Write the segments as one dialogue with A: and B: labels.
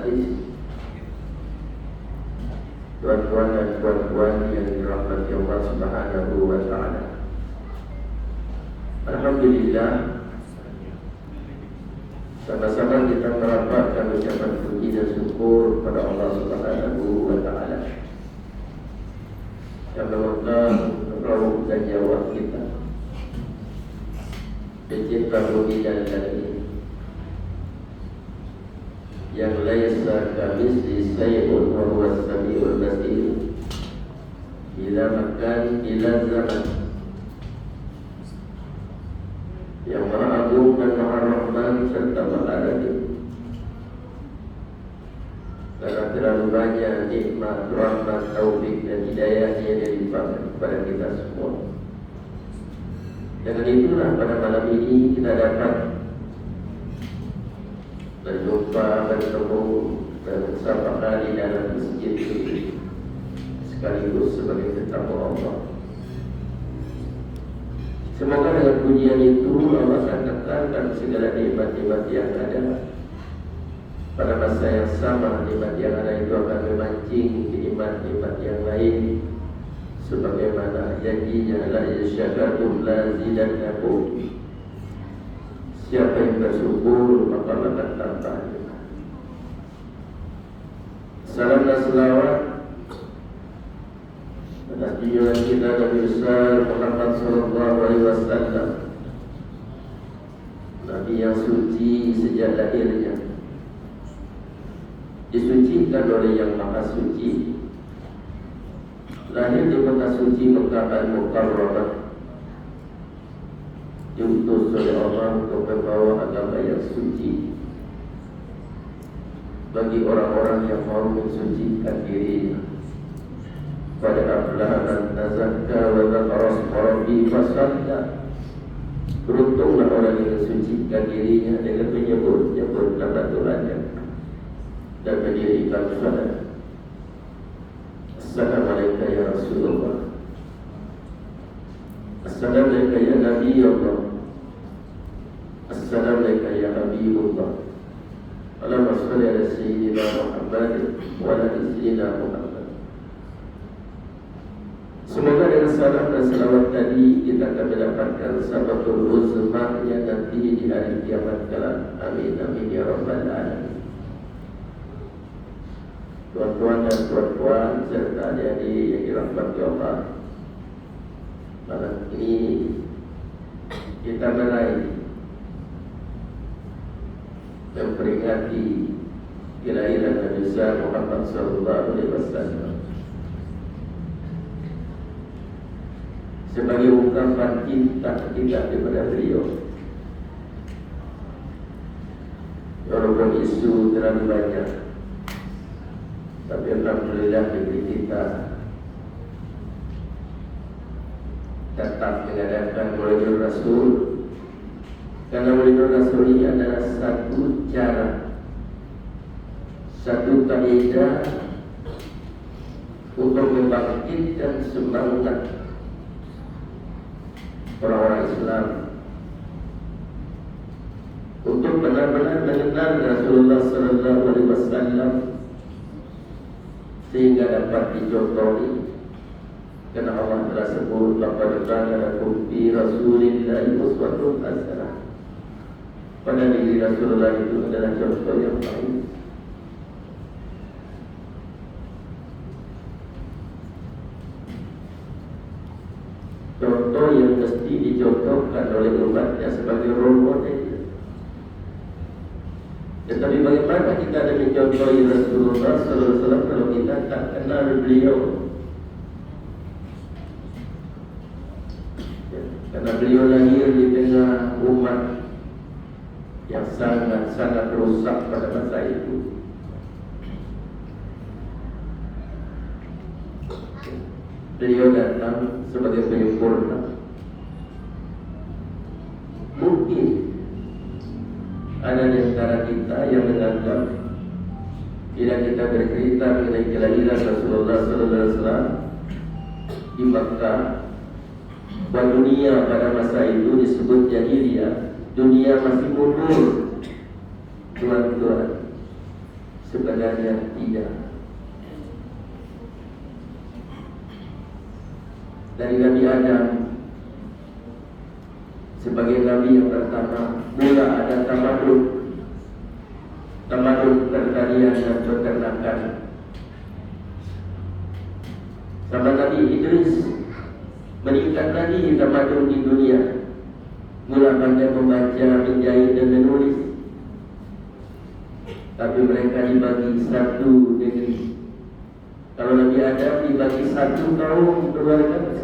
A: majlis, tuan-tuan dan puan-puan yang dirahmati Allah Subhanahu wa Ta'ala. Alhamdulillah, sama-sama kita merapatkan ucapan puji dan syukur kepada Allah Subhanahu wa Ta'ala yang memegang roh dan nyawa kita, pencipta bumi dan langit, yang laisa kamitslihi syai'un wa huwas samiul basir, bila makan bila zaman, yang maha agung dan maha rahman serta maha adil. Karena terlalu banyak nikmat, rahmat, taufik dan hidayah yang dilimpahkan kepada kita semua. Dengan itulah pada malam ini kita dapat berjumpa, bertemu dan bersama kali dalam masjid ini, sekaligus sebagai tetamu Allah. Semoga dengan pujian itu Allah akan datangkan segala nikmat-nikmat yang ada. Pada masa yang sama, nikmat yang ada itu akan memancing nikmat-nikmat yang lain, sebagaimana janjinya, la in syakartum la zidannakum. Siapa yang bersyukur maka akan tambah. Salam dan selawat atas junjungan kita Nabi besar Muhammad sallallahu alaihi wasallam, Nabi yang suci sejak lahirnya, disucikan oleh yang maha suci, lahir di kota suci Mekah Al-Mukarramah, diutus oleh Allah untuk membawa agama yang suci bagi orang-orang yang mau mensucikan dirinya. Pada aflaha man tazakka wa dzakara isma rabbih fasalla. Beruntunglah orang yang mensucikan dirinya dengan menyebut nama Tuhannya dan mendirikan salat. Assalamualaikum ya Rasulullah, Assalamualaikum ya Nabi Allah, Assalamualaikum ya Habibullah. Allahumma shalli ala sayyidina Muhammad wa ala sayyidina Muhammad. Semoga dengan salam dan selawat tadi kita akan mendapatkan sabatul uzmah yang nanti di hari kiamat kelak. Amin amin ya rabbal alamin. Tuan-tuan dan puan-puan serta adik-adik yang dirahmati Allah, malam ini kita meraih memperingati kelahiran Nabi besar Muhammad sallallahu alaihi wasallam sebagai ungkapan cinta kita kepada beliau. Walaupun isu terlalu banyak, tapi alhamdulillah negeri kita tetap mengadakan Maulid Rasul, karena Maulid Rasul ini adalah satu cara, satu kaidah untuk membangkitkan semangat orang-orang Islam untuk benar-benar mengenal Rasulullah sallallahu alaihi wasallam, sehingga dapat dicontohi. Karena Allah telah sebut, laqad kana lakum fi Rasulillahi uswatun hasanah. Pada diri Rasulullah itu adalah contoh yang baik. Contoh yang mesti dicontohkan oleh umatnya sebagai role model. Tetapi bagaimana kita ada mencontohi Rasulullah sallallahu alaihi wasallam kalau kita tak kenal beliau? Karena beliau lahir di tengah umat yang sangat-sangat rusak pada masa itu. Beliau datang sebagai penyempurna. Mungkin ada di antara kita yang menganggap bila kita bercerita mengenai kelahiran Rasulullah sallallahu alaihi wasallam di Makkah, bahwa dunia pada masa itu disebut jahiliyah, dunia masih mundur. Tuan-tuan, Sebenarnya tidak. Dari Nabi Adam sebagai Nabi yang pertama, mula ada tamadun pertanian dan peternakan. Sama Nabi Idris meningkat lagi tamadun di dunia, mula pandai membaca, menjahit dan menulis. Tapi mereka dibagi satu negeri. Kalau Nabi Adam dibagi satu kaum keluarga.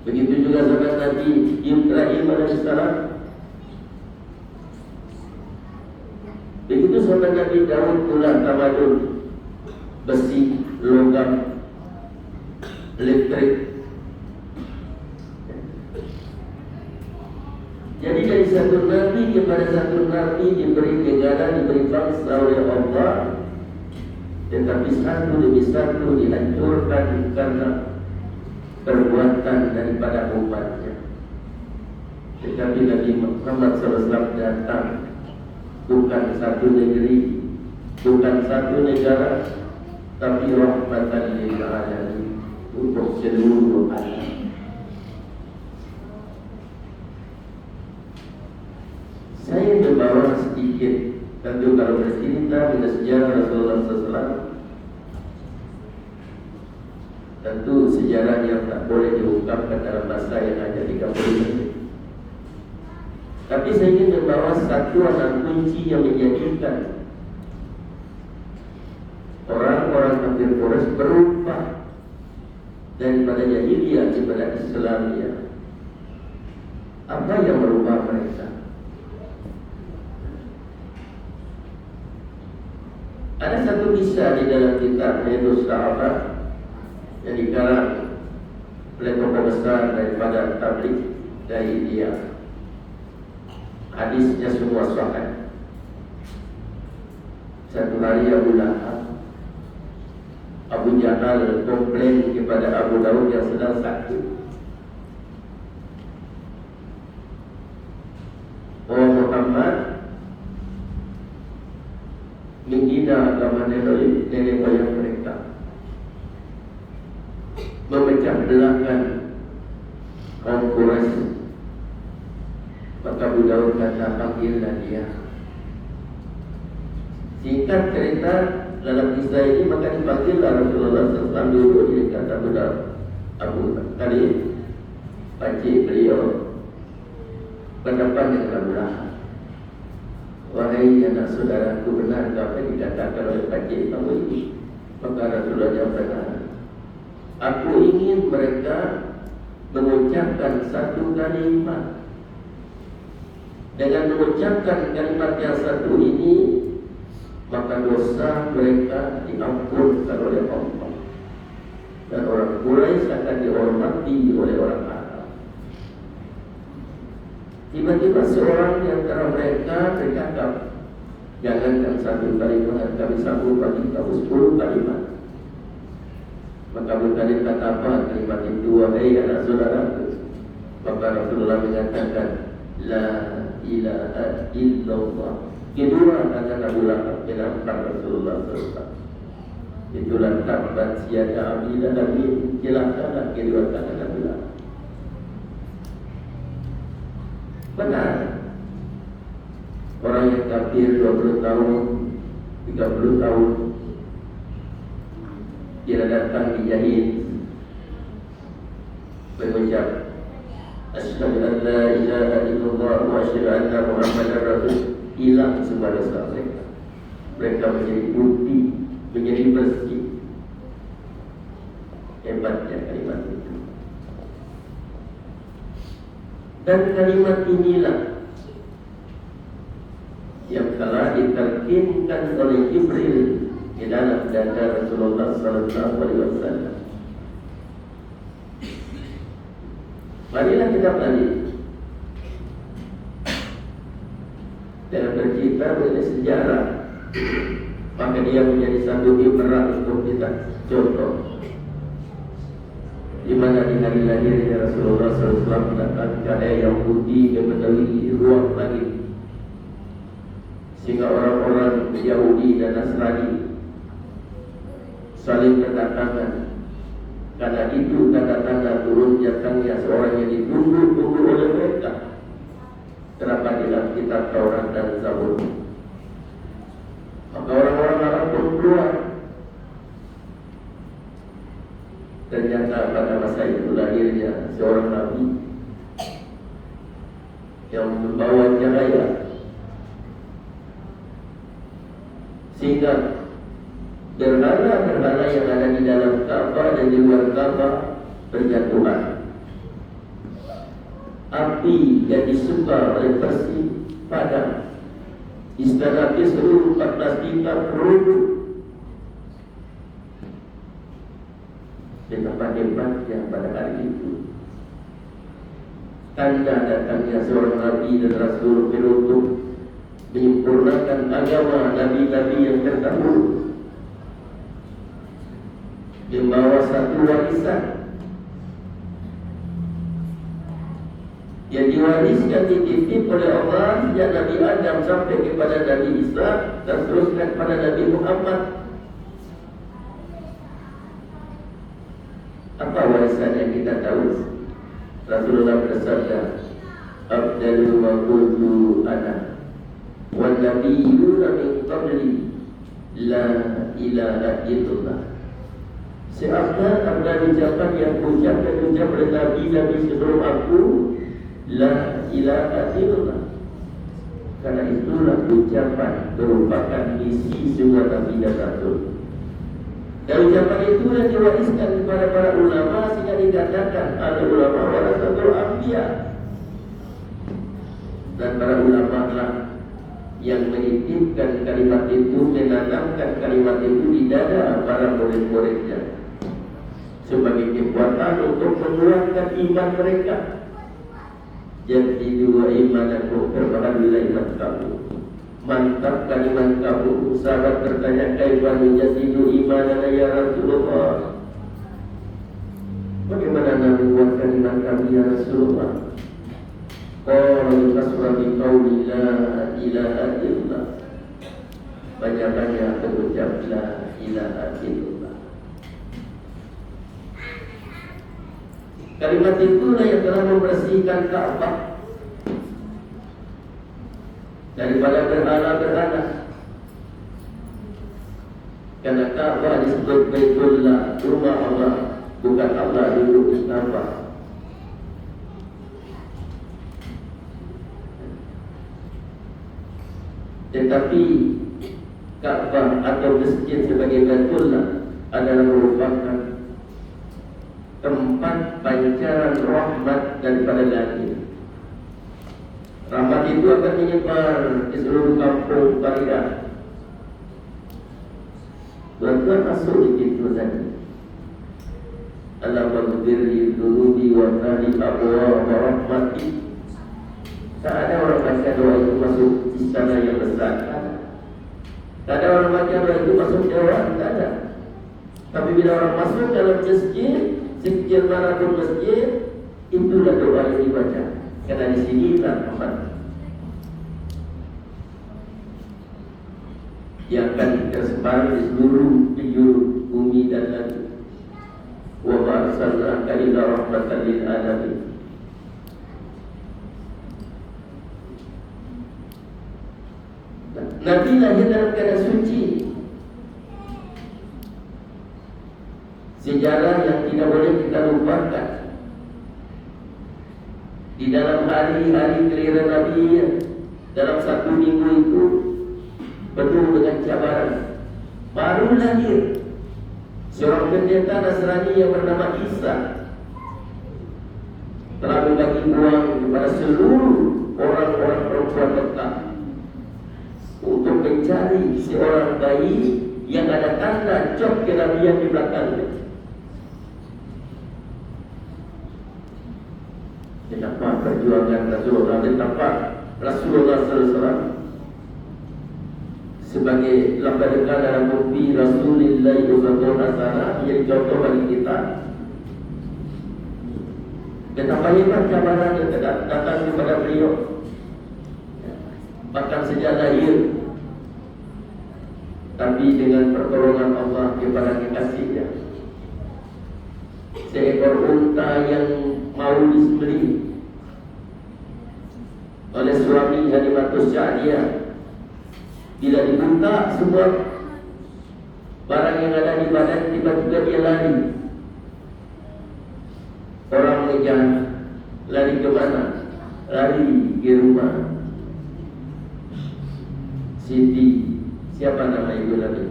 A: Begitu juga zaman Nabi Ibrahim alaihissalam. Begitu zaman Nabi Daud pula tamadun besi, logam, elektrik. Jadi dari satu Nabi kepada satu Nabi diberi negara, diberi bangsa oleh Allah, tetapi satu demi satu dihancurkan karena perbuatan daripada umatnya. Tetapi Nabi Muhammad SAW datang bukan satu negeri, bukan satu negara, tapi rahmatan lil alamin, untuk seluruh alam. Saya membawa sedikit, tentu kalau bercerita dengan sejarah Rasulullah SAW, tentu sejarah yang tak boleh diungkapkan dalam masa yang hanya 30 menit. Tapi saya ingin membawa satu anak kunci yang menjadikan orang-orang kafir Quraisy berubah daripada jahiliyah kepada Islamiyah. Apa yang merubah mereka? Ada satu kisah di dalam kitab Riyadhus Shalihin yang dikarang oleh tokoh besar daripada tabligh dari India. Hadisnya semua sahih. Satu hari Abu Jahal komplain kepada Abu Daud yang sedang sakit. Oh Muhammad menghina agama nenek moyang mereka, memecah belahkan kaum Quraisy. Maka Abu Daud kata, panggillah dia. Singkat cerita dalam kisah ini, maka dipanggillah Rasulullah SAW duduk di dekat Abu Daud. Tadi pakcik beliau berdepan dengan Abu Lahab. Wahai anak saudaraku, benar apa yang dikatakan oleh pakcik kamu ini? Maka Rasulullah jawab, benar. Aku ingin mereka mengucapkan satu kalimat. Dengan mengucapkan kalimat yang satu ini, maka dosa mereka diampunkan oleh Allah, dan orang Quraisy akan dihormati oleh orang Arab. Tiba-tiba seorang di antara mereka bercakap, jangankan satu kalimat, kami sanggup bagi kamu 10 kalimat. Maka Abu Talib kata, apa kalimat itu? Wahai anak saudaraku. Maka Rasulullah mengatakan, la ilaha illallah. Kedua kata Abu Lahab menampak Rasulullah SAW. Itulah tabat siada Abi Lahab, celakalah kedua kata Abu Lahab. Benar, orang yang kafir 20 tahun, 30 tahun, dia datang dijahit, mengucap asyhadu an la ilaha illallah wa asyhadu anna Muhammadar Rasul. Hilang semua dosa mereka. Mereka menjadi putih, menjadi bersih. Hebatnya kalimat itu. Dan kalimat inilah yang telah diterkinkan oleh Jibril di dalam dada Rasulullah SAW. Marilah kita pelajari. Dalam bercerita mengenai sejarah, maka dia menjadi satu ibarat untuk kita contoh. Di mana di hari lahirnya Rasulullah SAW mendapatkan Yahudi yang melalui ruang langit. sehingga orang-orang Yahudi dan Nasrani saling berdatangan. Karena itu tanda-tanda turun datangnya seorang yang ditunggu-tunggu oleh mereka, terdapat dalam kitab Taurat dan Zabur. Maka orang-orang Arab pun keluar. Ternyata pada masa itu lahirnya seorang nabi yang membawa cahaya, sehingga berhala-berhala yang ada di dalam Ka'bah dan di luar Ka'bah berjatuhan. Api yang disuka oleh Persi padam. Istana Kisru 14 bintang runtuh. Betapa hebatnya pada hari itu. Tanda datangnya seorang nabi dan rasul penutup menyempurnakan agama nabi-nabi yang terdahulu, membawa satu warisan yang diwariskan dititip oleh Allah sejak Nabi Adam sampai kepada Nabi Isa dan teruskan pada Nabi Muhammad. Apa warisan yang kita tahu? Rasulullah bersabda, "Abdalu ma qultu ana wan nabiyyuna min qabli la ilaha illallah." Seabdal ucapan yang ucapkan oleh Nabi-Nabi sebelum aku, la ilaha illallah. Karena itulah ucapan merupakan misi semua Nabi dan Rasul. Dan ucapan itu yang diwariskan kepada para ulama, sehingga dikatakan ada ulama warasatul anbiya. Dan para ulama lah yang menitipkan kalimat itu, menanamkan kalimat itu di dada para murid-muridnya sebagai kekuatan untuk menguatkan iman mereka. Jadi dua iman aku perbahagilah iman kamu, mantapkan iman kamu. Sahabat bertanya, kaifa nujadidu imanana ya Rasulullah? Bagaimana Nabi menguatkan iman kami ya Rasulullah? Qala kasra bi qauli la ilaha illallah. Banyak-banyak berucap la ilaha illallah. Kalimat itulah yang telah membersihkan Ka'bah daripada berhala-berhala. Karena Ka'bah disebut Baitullah, rumah Allah, bukan Allah duduk di Ka'bah. Tetapi Ka'bah atau masjid sebagai Baitullah adalah merupakan tempat pancaran rahmat daripada langit. Rahmat itu akan menyebar di seluruh kampung Baridah. Tuan-tuan masuk di pintu tadi. Allahumma ghfirli dhunubi wa tahli abwaab rahmati. Tak ada orang baca doa itu masuk istana yang besar. Tak ada orang baca doa itu masuk dewan. Tak ada. Tapi bila orang masuk dalam masjid, sekecil manapun masjid, itulah doa yang dibaca. Karena di sinilah tempat yang akan tersebar di seluruh penjuru bumi dan langit. Wa ma arsalnaka illa rahmatan lil alamin. Nabi lahir dalam keadaan suci. Sejarah yang tidak boleh kita lupakan. Di dalam hari-hari kelahiran Nabi, dalam satu minggu itu penuh dengan cabaran. Baru lahir seorang pendeta Nasrani yang bernama Isa telah membagi uang kepada seluruh orang-orang perempuan Mekah untuk mencari seorang bayi yang ada tanda cop kenabian di belakangnya. Betapa perjuangan Rasulullah, betapa Rasulullah SAW sebagai lambang dalam bukti Rasulullah uswatun hasanah, menjadi contoh bagi kita. Betapa hebat cabaran yang datang kepada beliau. Bahkan sejak lahir tapi dengan pertolongan Allah kepada kekasihnya. Seekor unta yang mau disembelih oleh suami Halimatus Sa'diyah, bila dibuka semua barang yang ada di badan, tiba-tiba dia lari. Orang mengejar, lari ke mana? Lari ke rumah Siti, siapa nama ibu Nabi?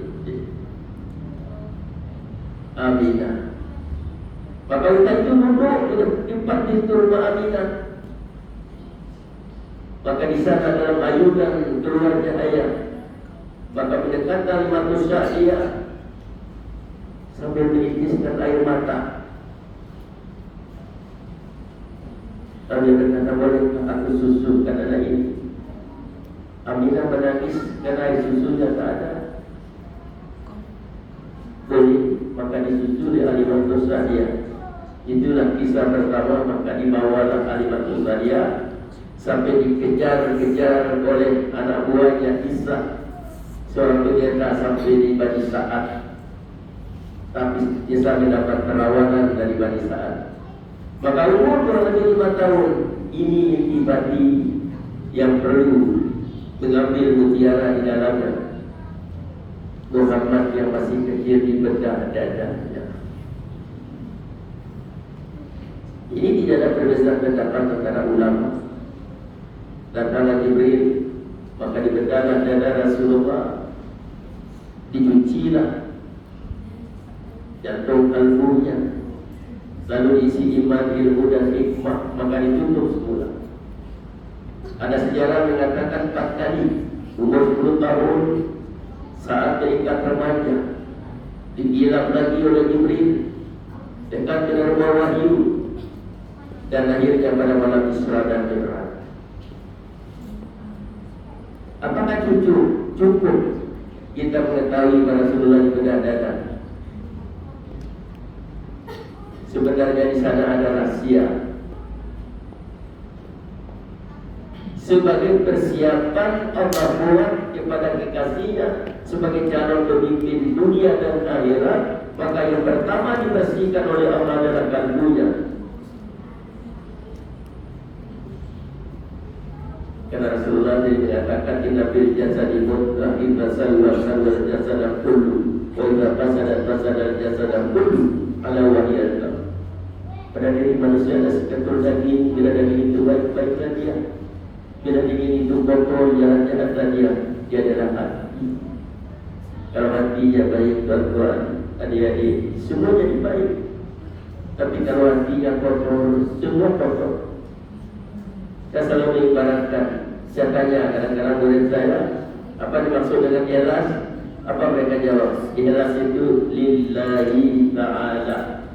A: Aminah. Maka unta itu duduk di tempat pintu rumah Aminah. Maka di sana dalam ayunan keluar cahaya. Maka mendekatkan Halimatus Sa'diyah sambil menitiskan air mata. Sambil berkata, bolehkah aku susukan anak ini? Aminah menangis karena air susunya tak ada. Boleh, maka disusui Halimatus Sa'diyah. Itulah kisah pertama. Maka dibawalah Halimatus Sa'diyah sampai dikejar-kejar oleh anak buahnya Isa, seorang pendeta, sampai di Bani Sa'ad. Tapi Isa mendapat perawanan dari Bani Sa'ad. Maka umur kurang lebih 5 tahun. Ini intibati yang perlu mengambil mutiara di dalamnya. Muhammad yang masih kecil di bedah dadanya. Ini tidak ada perbedaan pendapat antara ulama. Datanglah Jibril, maka dibedahlah dada Rasulullah, dicucilah jantung kalbunya, lalu diisi iman, ilmu dan hikmah, maka ditutup semula. Ada sejarah mengatakan 4 kali umur 10 tahun saat terikat remaja digilap lagi oleh Jibril dekat dengan rumah wahyu, dan akhirnya pada malam Isra dan Mi'raj. Apakah cukup kita mengetahui para Rasulullah di bedah dada? Sebenarnya di sana ada rahasia. Sebagai persiapan Allah buat kepada kekasihnya sebagai calon pemimpin dunia dan akhirat, maka yang pertama dibersihkan oleh Allah adalah kalbunya. Karena Rasulullah menyatakan inna fil jasadi mudghah idza salla salla jasada kullu wa idza fasada jasada kullu ala wahiyat. Pada diri manusia ada seketul daging. Bila daging itu baik-baiklah dia, bila daging itu kotor, jahat-jahatlah dia adalah hati. Kalau hatinya baik, tuan-tuan, adik-adik, semua jadi baik. Tapi kalau hatinya kotor, semua kotor. Saya selalu mengibaratkan, saya tanya kadang-kadang murid saya, apa dimaksud dengan ikhlas? Apa mereka jawab? Ikhlas itu lillahi ta'ala.